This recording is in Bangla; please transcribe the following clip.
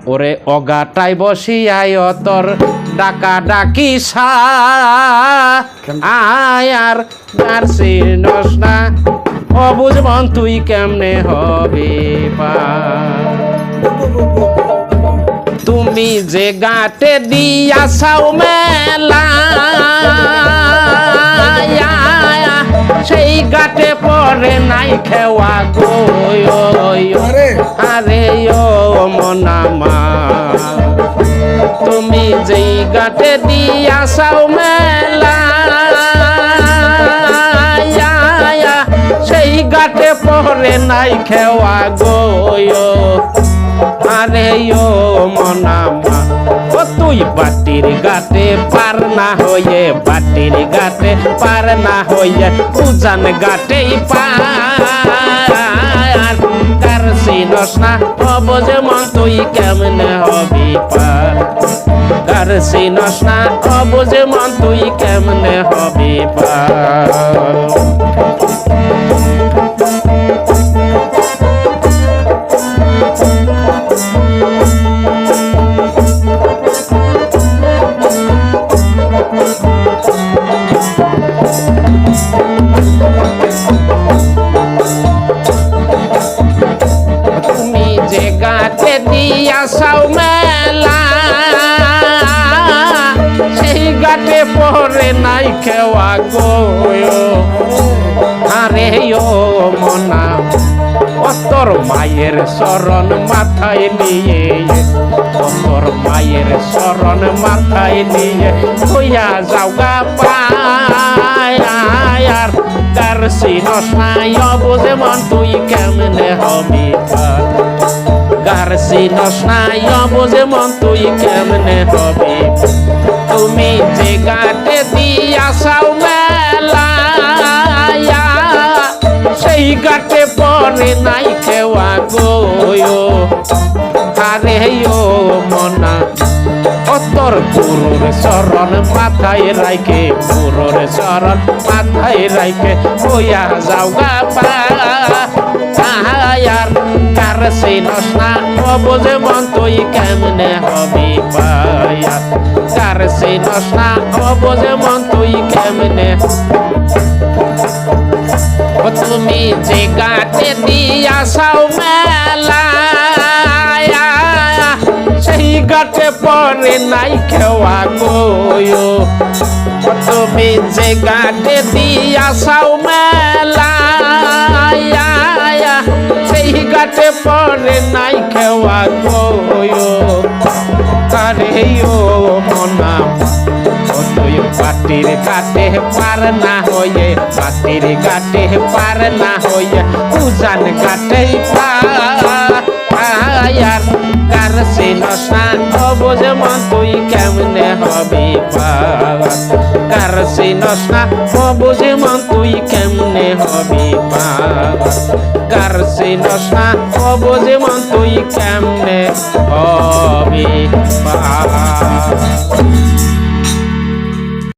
ওরে অগাটাই বসিয়ায় তোর ডাকা ডাকি আয়ার গারছি নসনা অবুঝ মন তুই কেমনে হবে তুমি যে গাটে দিয়াছাও মেলা সেই গাটে পরে নাই খেওয়া গো আরে ও মনামা তুমি যেই গাটে দিয়াছাও মেলা সেই গাটে পরে নাই খেওয়া গো আরে ও মনামা ও তুই বাটির গাটে পার না হয়ে বাটির গাটে পার না হয়ে উজান গাটেই পার কার চিনস না অবুঝ মন তুই কেমনে হবি পার কার চিনস না অবুঝ মন তুই কেমনে হবি পার তুমি যে গাটে দিয়াছাও মেলা সেই গাটে পরে নাই খেওয়া গো আরে ও মনা ও তোর মায়ের শরণ মাথায় নিয়ে ও তোর মায়ের শরণ মাথায় নিয়ে হইয়া যাওগা পায়ার কার চিনস নাই অবুঝ মন তুই কেমনে হবি কার চিনস নাই অবুঝ মন তুই কেমনে হবি তুমি যে গাটে দিয়াছাও মেলা সেই গাটে পরে নাই খেওয়া গো আরে ও মনা ও তোর গুরুর চরণ মাথায় রাইকে গুরুর চরণ মাথায় রাইকে হইয়া যাওগা পায়ার কার চিনস না অবুঝ মন তুই কেমনে হবি পায়ার কার চিনস না অবুঝ মন তুই কেমনে তুমি যে গাটে দিয়াছাও মেলা সেই গাটে পরে নাই খেওয়া গো তুমি যে গাটে দিয়াছাও মেলা সেই গাটে পরে নাই খেওয়া গো আরে ও মনা তুই বাটির গাটে পার না হয়ে বাটির গাটে পার না হয়ে উজান গাটেই পায়ার কার চিনস না অবুঝ মন তুই কেমনে হবি পার কার চিনস না অবুঝ মন তুই কেমনে হবি পার কার চিনস না অবুঝ মন তুই কেমনে হবি পার